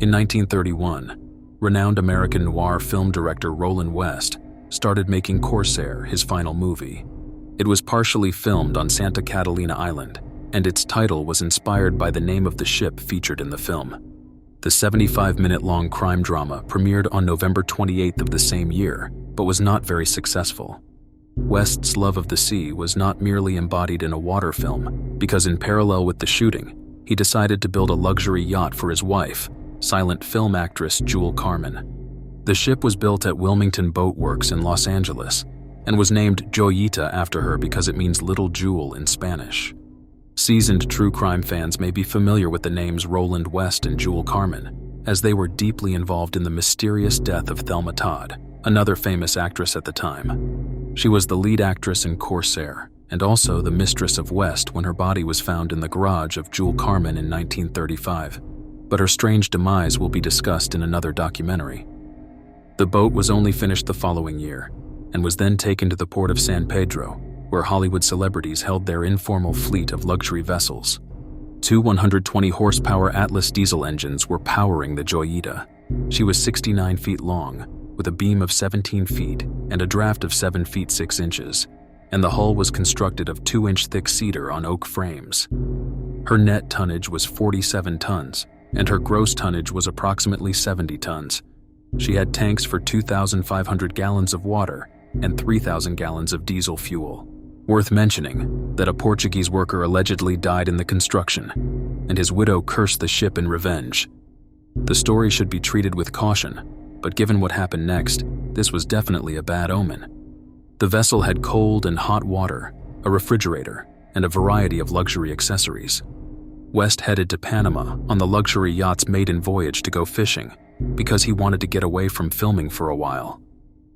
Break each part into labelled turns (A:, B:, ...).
A: In 1931, renowned American noir film director Roland West started making Corsair his final movie. It was partially filmed on Santa Catalina Island, and its title was inspired by the name of the ship featured in the film. The 75-minute-long crime drama premiered on November 28th of the same year, but was not very successful. West's love of the sea was not merely embodied in a water film, because in parallel with the shooting, he decided to build a luxury yacht for his wife, silent film actress Jewel Carmen. The ship was built at Wilmington Boat Works in Los Angeles and was named Joyita after her because it means little jewel in Spanish. Seasoned true crime fans may be familiar with the names Roland West and Jewel Carmen, as they were deeply involved in the mysterious death of Thelma Todd, another famous actress at the time. She was the lead actress in Corsair, and also the mistress of West when her body was found in the garage of Jewel Carmen in 1935. But her strange demise will be discussed in another documentary. The boat was only finished the following year, and was then taken to the port of San Pedro, where Hollywood celebrities held their informal fleet of luxury vessels. Two 120-horsepower Atlas diesel engines were powering the Joyita. She was 69 feet long, with a beam of 17 feet and a draft of 7 feet 6 inches, and the hull was constructed of 2-inch thick cedar on oak frames. Her net tonnage was 47 tons, and her gross tonnage was approximately 70 tons. She had tanks for 2,500 gallons of water and 3,000 gallons of diesel fuel. Worth mentioning that a Portuguese worker allegedly died in the construction, and his widow cursed the ship in revenge. The story should be treated with caution, but given what happened next, this was definitely a bad omen. The vessel had cold and hot water, a refrigerator, and a variety of luxury accessories. West headed to Panama on the luxury yacht's maiden voyage to go fishing because he wanted to get away from filming for a while.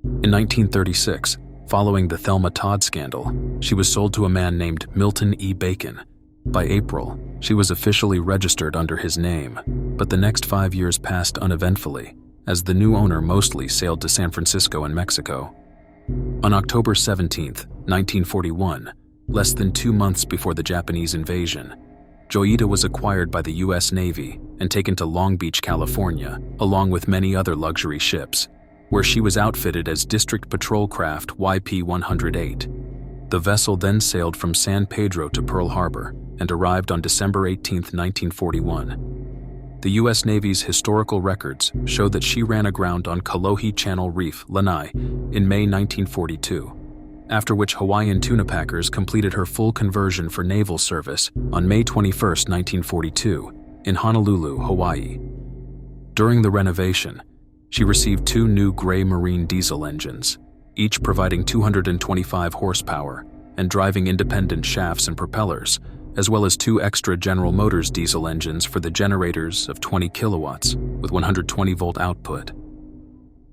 A: In 1936, following the Thelma Todd scandal, she was sold to a man named Milton E. Bacon. By April, she was officially registered under his name, but the next 5 years passed uneventfully, as the new owner mostly sailed to San Francisco and Mexico. On October 17, 1941, less than 2 months before the Japanese invasion, Joyita was acquired by the U.S. Navy and taken to Long Beach, California, along with many other luxury ships, where she was outfitted as District Patrol Craft YP-108. The vessel then sailed from San Pedro to Pearl Harbor and arrived on December 18, 1941. The U.S. Navy's historical records show that she ran aground on Kalohi Channel Reef, Lanai, in May 1942. After which Hawaiian tuna packers completed her full conversion for naval service on May 21, 1942, in Honolulu, Hawaii. During the renovation, she received 2 new gray marine diesel engines, each providing 225 horsepower and driving independent shafts and propellers, as well as 2 extra General Motors diesel engines for the generators of 20 kilowatts with 120-volt output.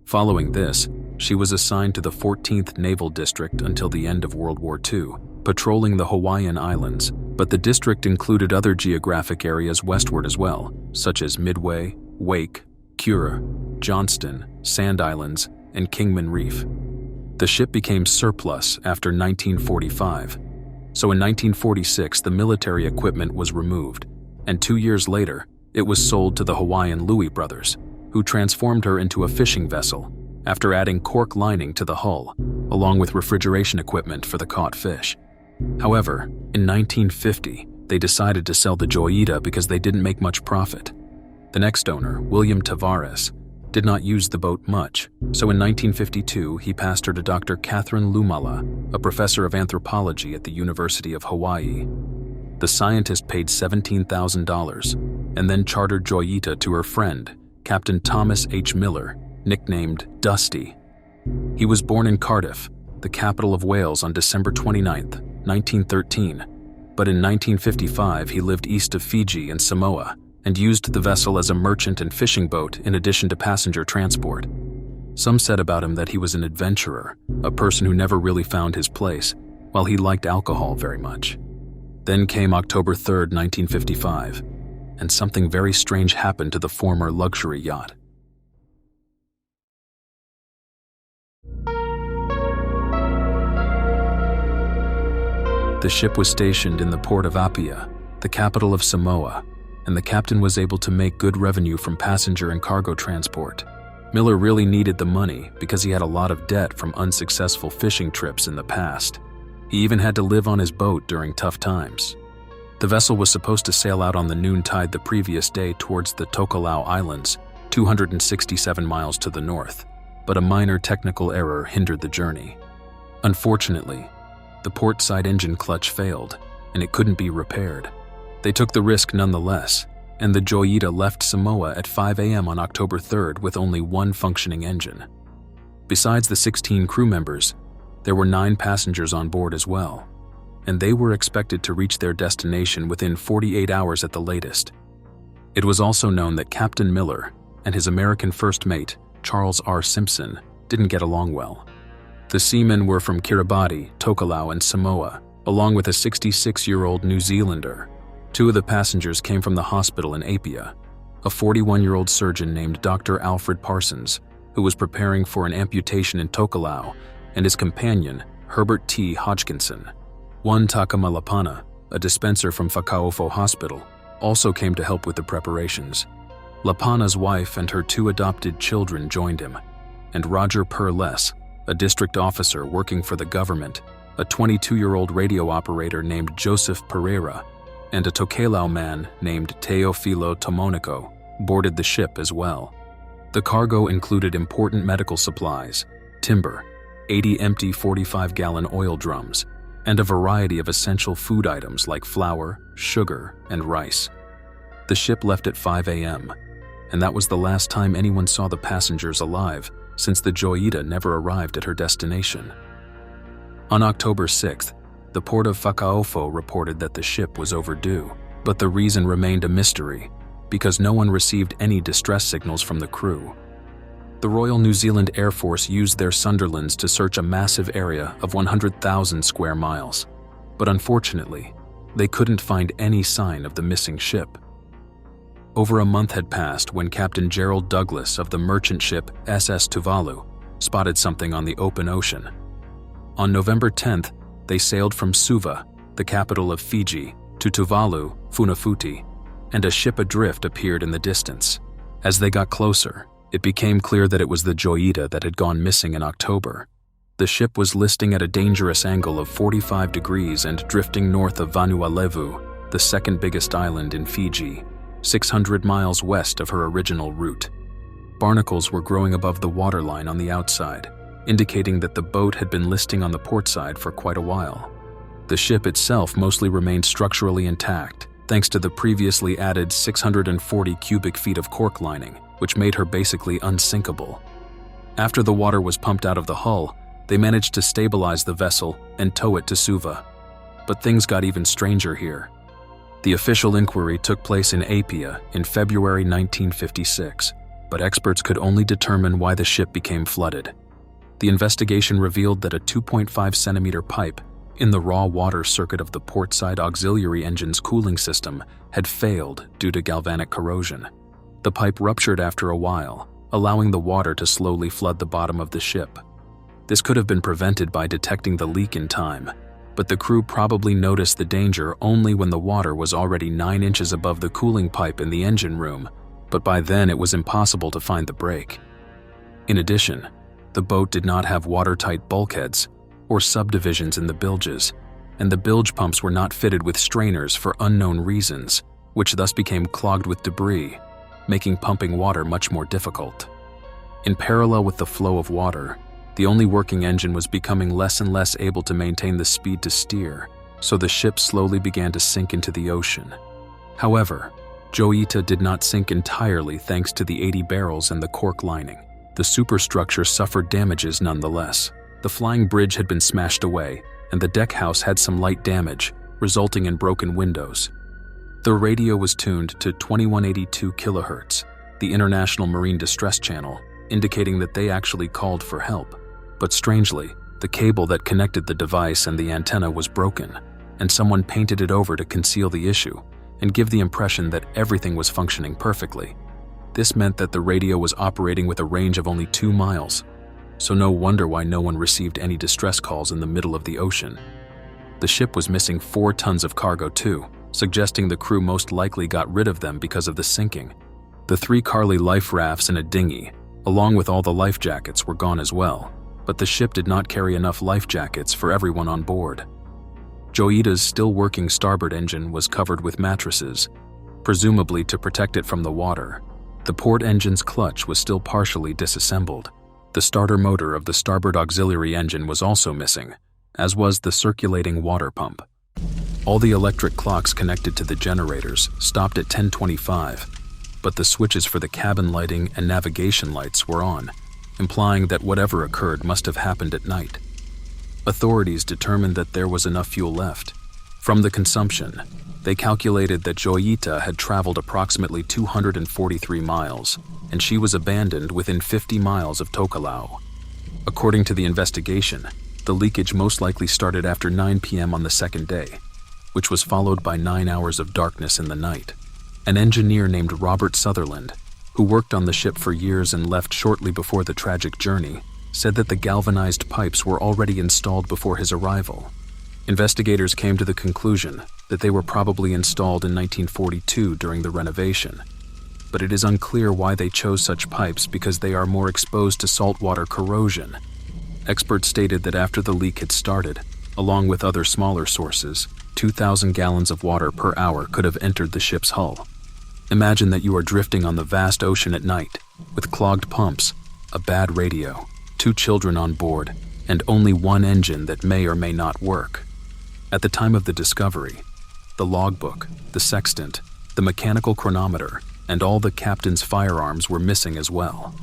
A: Following this, she was assigned to the 14th Naval District until the end of World War II, patrolling the Hawaiian Islands, but the district included other geographic areas westward as well, such as Midway, Wake, Cura, Johnston, Sand Islands, and Kingman Reef. The ship became surplus after 1945, so in 1946 the military equipment was removed, and 2 years later it was sold to the Hawaiian Louis brothers, who transformed her into a fishing vessel after adding cork lining to the hull, along with refrigeration equipment for the caught fish. However, in 1950, they decided to sell the Joyita because they didn't make much profit. The next owner, William Tavares, did not use the boat much, so in 1952 he passed her to Dr. Catherine Lumala, a professor of anthropology at the University of Hawaii. The scientist paid $17,000 and then chartered Joyita to her friend, Captain Thomas H. Miller, nicknamed Dusty. He was born in Cardiff, the capital of Wales, on December 29, 1913, but in 1955 he lived east of Fiji and Samoa and used the vessel as a merchant and fishing boat in addition to passenger transport. Some said about him that he was an adventurer, a person who never really found his place, while he liked alcohol very much. Then came October 3, 1955, and something very strange happened to the former luxury yacht. The ship was stationed in the port of Apia, the capital of Samoa, and the captain was able to make good revenue from passenger and cargo transport. Miller really needed the money because he had a lot of debt from unsuccessful fishing trips in the past. He even had to live on his boat during tough times. The vessel was supposed to sail out on the noon tide the previous day towards the Tokelau Islands, 267 miles to the north, but a minor technical error hindered the journey. Unfortunately, the port side engine clutch failed, and it couldn't be repaired. They took the risk nonetheless, and the Joyita left Samoa at 5 a.m. on October 3rd with only one functioning engine. Besides the 16 crew members, there were 9 passengers on board as well, and they were expected to reach their destination within 48 hours at the latest. It was also known that Captain Miller and his American first mate, Charles R. Simpson, didn't get along well. The seamen were from Kiribati, Tokelau, and Samoa, along with a 66-year-old New Zealander. 2 of the passengers came from the hospital in Apia, a 41-year-old surgeon named Dr. Alfred Parsons, who was preparing for an amputation in Tokelau, and his companion, Herbert T. Hodgkinson. One Takamalapana, a dispenser from Fakaofo Hospital, also came to help with the preparations. Lapana's wife and her 2 adopted children joined him, and Roger Perles, a district officer working for the government, a 22-year-old radio operator named Joseph Pereira, and a Tokelau man named Teofilo Tomonico boarded the ship as well. The cargo included important medical supplies, timber, 80 empty 45-gallon oil drums, and a variety of essential food items like flour, sugar, and rice. The ship left at 5 a.m., and that was the last time anyone saw the passengers alive since the Joyita never arrived at her destination. On October 6th, the port of Fakaofo reported that the ship was overdue, but the reason remained a mystery because no one received any distress signals from the crew. The Royal New Zealand Air Force used their Sunderlands to search a massive area of 100,000 square miles, but unfortunately, they couldn't find any sign of the missing ship. Over a month had passed when Captain Gerald Douglas of the merchant ship SS Tuvalu spotted something on the open ocean. On November 10th, they sailed from Suva, the capital of Fiji, to Tuvalu, Funafuti, and a ship adrift appeared in the distance. As they got closer, it became clear that it was the Joyita that had gone missing in October. The ship was listing at a dangerous angle of 45 degrees and drifting north of Vanua Levu, the second biggest island in Fiji, 600 miles west of her original route. Barnacles were growing above the waterline on the outside, indicating that the boat had been listing on the port side for quite a while. The ship itself mostly remained structurally intact, thanks to the previously added 640 cubic feet of cork lining, which made her basically unsinkable. After the water was pumped out of the hull, they managed to stabilize the vessel and tow it to Suva. But things got even stranger here. The official inquiry took place in Apia in February 1956, but experts could only determine why the ship became flooded. The investigation revealed that a 2.5-centimeter pipe in the raw water circuit of the portside auxiliary engine's cooling system had failed due to galvanic corrosion. The pipe ruptured after a while, allowing the water to slowly flood the bottom of the ship. This could have been prevented by detecting the leak in time, but the crew probably noticed the danger only when the water was already 9 inches above the cooling pipe in the engine room, but by then it was impossible to find the break. In addition, the boat did not have watertight bulkheads or subdivisions in the bilges, and the bilge pumps were not fitted with strainers for unknown reasons, which thus became clogged with debris, making pumping water much more difficult. In parallel with the flow of water, the only working engine was becoming less and less able to maintain the speed to steer, so the ship slowly began to sink into the ocean. However, Joyita did not sink entirely thanks to the 80 barrels and the cork lining. The superstructure suffered damages nonetheless. The flying bridge had been smashed away, and the deck house had some light damage, resulting in broken windows. The radio was tuned to 2182 kHz, the International Marine Distress Channel, indicating that they actually called for help. But strangely, the cable that connected the device and the antenna was broken, and someone painted it over to conceal the issue and give the impression that everything was functioning perfectly. This meant that the radio was operating with a range of only 2 miles, so no wonder why no one received any distress calls in the middle of the ocean. The ship was missing 4 tons of cargo too, suggesting the crew most likely got rid of them because of the sinking. The 3 Carly life rafts and a dinghy, along with all the life jackets, were gone as well, but the ship did not carry enough life jackets for everyone on board. Joyita's still working starboard engine was covered with mattresses, presumably to protect it from the water. The port engine's clutch was still partially disassembled. The starter motor of the starboard auxiliary engine was also missing, as was the circulating water pump. All the electric clocks connected to the generators stopped at 10:25, but the switches for the cabin lighting and navigation lights were on, implying that whatever occurred must have happened at night. Authorities determined that there was enough fuel left. From the consumption, they calculated that Joyita had traveled approximately 243 miles, and she was abandoned within 50 miles of Tokelau. According to the investigation, the leakage most likely started after 9 p.m. on the second day, which was followed by 9 hours of darkness in the night. An engineer named Robert Sutherland, who worked on the ship for years and left shortly before the tragic journey, said that the galvanized pipes were already installed before his arrival. Investigators came to the conclusion that they were probably installed in 1942 during the renovation, but it is unclear why they chose such pipes because they are more exposed to saltwater corrosion. Experts stated that after the leak had started, along with other smaller sources, 2,000 gallons of water per hour could have entered the ship's hull. Imagine that you are drifting on the vast ocean at night, with clogged pumps, a bad radio, 2 children on board, and only one engine that may or may not work. At the time of the discovery, the logbook, the sextant, the mechanical chronometer, and all the captain's firearms were missing as well.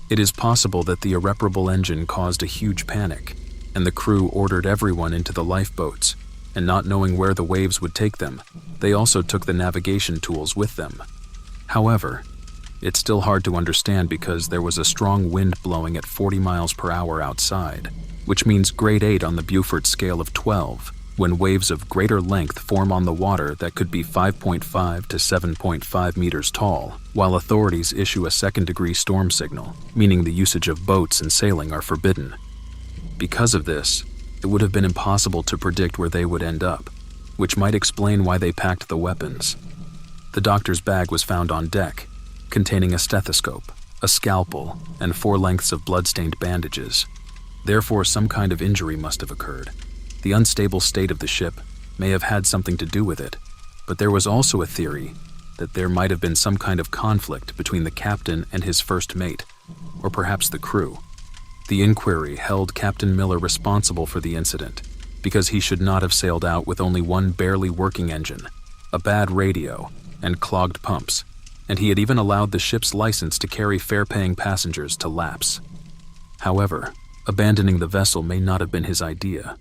A: It is possible that the irreparable engine caused a huge panic, and the crew ordered everyone into the lifeboats, and not knowing where the waves would take them, they also took the navigation tools with them. However, it's still hard to understand because there was a strong wind blowing at 40 miles per hour outside, which means grade 8 on the Beaufort scale of 12, when waves of greater length form on the water that could be 5.5 to 7.5 meters tall, while authorities issue a second-degree storm signal, meaning the usage of boats and sailing are forbidden. Because of this, it would have been impossible to predict where they would end up, which might explain why they packed the weapons. The doctor's bag was found on deck, containing a stethoscope, a scalpel, and 4 lengths of blood-stained bandages. Therefore, some kind of injury must have occurred. The unstable state of the ship may have had something to do with it, but there was also a theory that there might have been some kind of conflict between the captain and his first mate, or perhaps the crew. The inquiry held Captain Miller responsible for the incident because he should not have sailed out with only one barely working engine, a bad radio, and clogged pumps, and he had even allowed the ship's license to carry fare-paying passengers to lapse. However, abandoning the vessel may not have been his idea.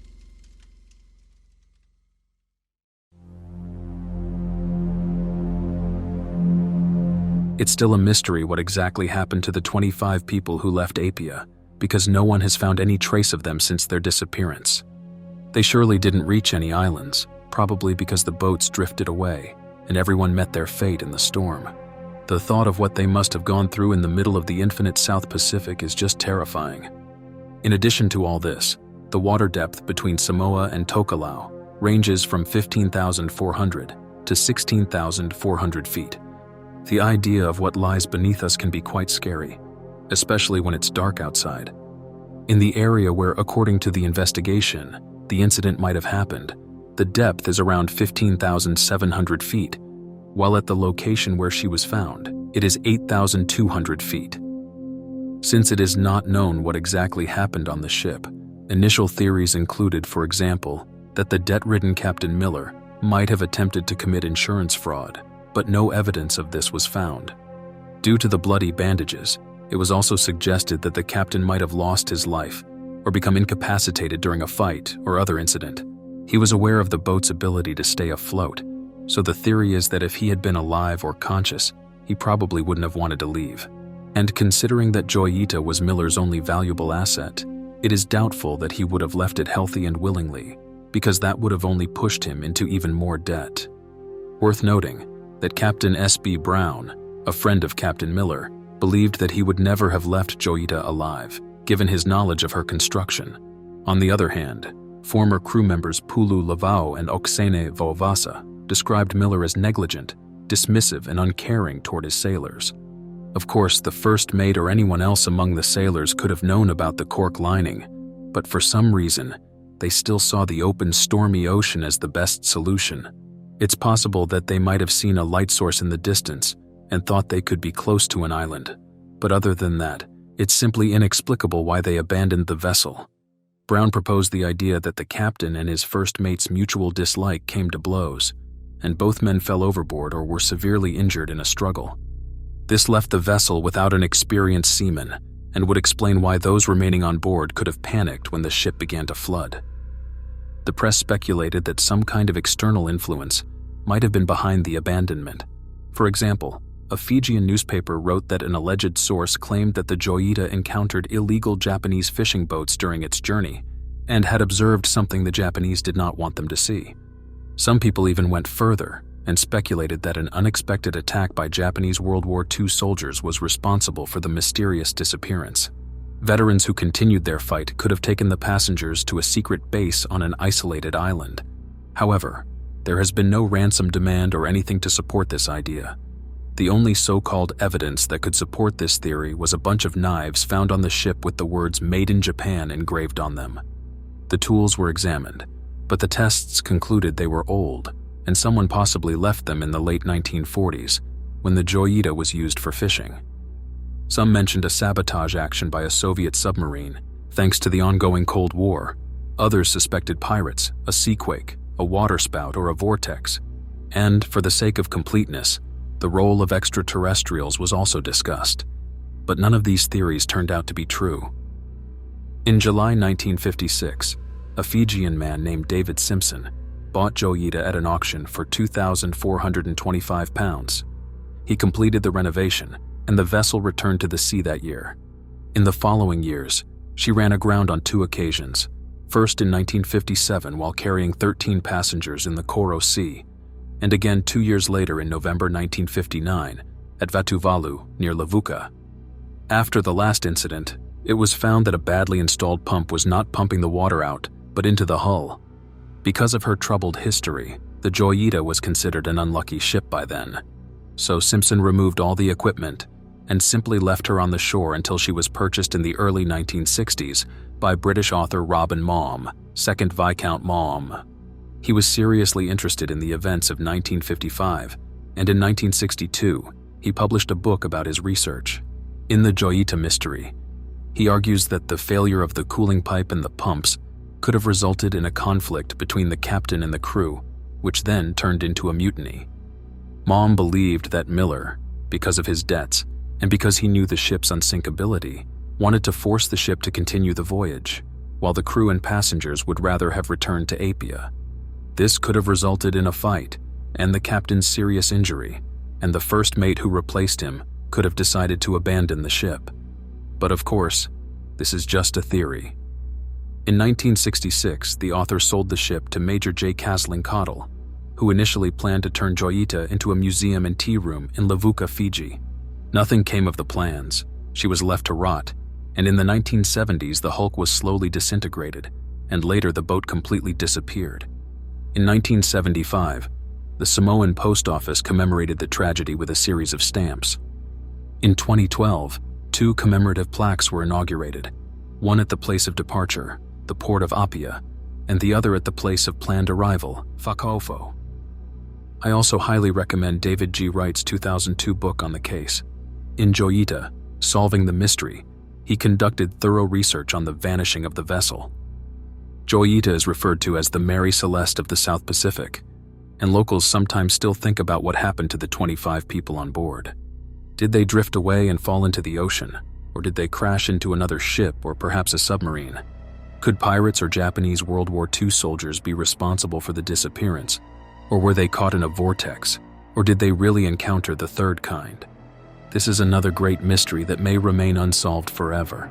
A: It's still a mystery what exactly happened to the 25 people who left Apia, because no one has found any trace of them since their disappearance. They surely didn't reach any islands, probably because the boats drifted away, and everyone met their fate in the storm. The thought of what they must have gone through in the middle of the infinite South Pacific is just terrifying. In addition to all this, the water depth between Samoa and Tokelau ranges from 15,400 to 16,400 feet. The idea of what lies beneath us can be quite scary, especially when it's dark outside. In the area where, according to the investigation, the incident might have happened, the depth is around 15,700 feet, while at the location where she was found, it is 8,200 feet. Since it is not known what exactly happened on the ship, initial theories included, for example, that the debt-ridden Captain Miller might have attempted to commit insurance fraud, but no evidence of this was found. Due to the bloody bandages, it was also suggested that the captain might have lost his life or become incapacitated during a fight or other incident. He was aware of the boat's ability to stay afloat, so the theory is that if he had been alive or conscious, he probably wouldn't have wanted to leave. And considering that Joyita was Miller's only valuable asset, it is doubtful that he would have left it healthy and willingly, because that would have only pushed him into even more debt. Worth noting that Captain S.B. Brown, a friend of Captain Miller, believed that he would never have left Joyita alive, given his knowledge of her construction. On the other hand, former crew members Pulu Lavau and Oksene Voavasa described Miller as negligent, dismissive, and uncaring toward his sailors. Of course, the first mate or anyone else among the sailors could have known about the cork lining, but for some reason, they still saw the open, stormy ocean as the best solution. It's possible that they might have seen a light source in the distance and thought they could be close to an island, but other than that, it's simply inexplicable why they abandoned the vessel. Brown proposed the idea that the captain and his first mate's mutual dislike came to blows, and both men fell overboard or were severely injured in a struggle. This left the vessel without an experienced seaman, and would explain why those remaining on board could have panicked when the ship began to flood. The press speculated that some kind of external influence might have been behind the abandonment. For example, a Fijian newspaper wrote that an alleged source claimed that the Joyita encountered illegal Japanese fishing boats during its journey and had observed something the Japanese did not want them to see. Some people even went further and speculated that an unexpected attack by Japanese World War II soldiers was responsible for the mysterious disappearance. Veterans who continued their fight could have taken the passengers to a secret base on an isolated island. However, there has been no ransom demand or anything to support this idea. The only so-called evidence that could support this theory was a bunch of knives found on the ship with the words "Made in Japan" engraved on them. The tools were examined, but the tests concluded they were old, and someone possibly left them in the late 1940s, when the Joyita was used for fishing. Some mentioned a sabotage action by a Soviet submarine, thanks to the ongoing Cold War. Others suspected pirates, a seaquake, a waterspout, or a vortex. And, for the sake of completeness, the role of extraterrestrials was also discussed. But none of these theories turned out to be true. In July 1956, a Fijian man named David Simpson bought Joyita at an auction for £2,425. He completed the renovation, and the vessel returned to the sea that year. In the following years, she ran aground on 2 occasions, first in 1957 while carrying 13 passengers in the Koro Sea, and again 2 years later in November 1959 at Vatuvalu near Levuka. After the last incident, it was found that a badly installed pump was not pumping the water out, but into the hull. Because of her troubled history, the Joyita was considered an unlucky ship by then. So Simpson removed all the equipment and simply left her on the shore until she was purchased in the early 1960s by British author Robin Maugham, 2nd Viscount Maugham. He was seriously interested in the events of 1955, and in 1962, he published a book about his research. In The Joyita Mystery, he argues that the failure of the cooling pipe and the pumps could have resulted in a conflict between the captain and the crew, which then turned into a mutiny. Maugham believed that Miller, because of his debts and because he knew the ship's unsinkability, wanted to force the ship to continue the voyage, while the crew and passengers would rather have returned to Apia. This could have resulted in a fight and the captain's serious injury, and the first mate who replaced him could have decided to abandon the ship. But of course, this is just a theory. In 1966, the author sold the ship to Major J. Castling Cottle, who initially planned to turn Joyita into a museum and tea room in Levuka, Fiji. Nothing came of the plans. She was left to rot, and in the 1970s the hulk was slowly disintegrated, and later the boat completely disappeared. In 1975, the Samoan post office commemorated the tragedy with a series of stamps. In 2012, 2 commemorative plaques were inaugurated, one at the place of departure, the port of Apia, and the other at the place of planned arrival, Fakaofo. I also highly recommend David G. Wright's 2002 book on the case. In Joyita, Solving the Mystery, he conducted thorough research on the vanishing of the vessel. Joyita is referred to as the Mary Celeste of the South Pacific, and locals sometimes still think about what happened to the 25 people on board. Did they drift away and fall into the ocean, or did they crash into another ship or perhaps a submarine? Could pirates or Japanese World War II soldiers be responsible for the disappearance, or were they caught in a vortex, or did they really encounter the third kind? This is another great mystery that may remain unsolved forever.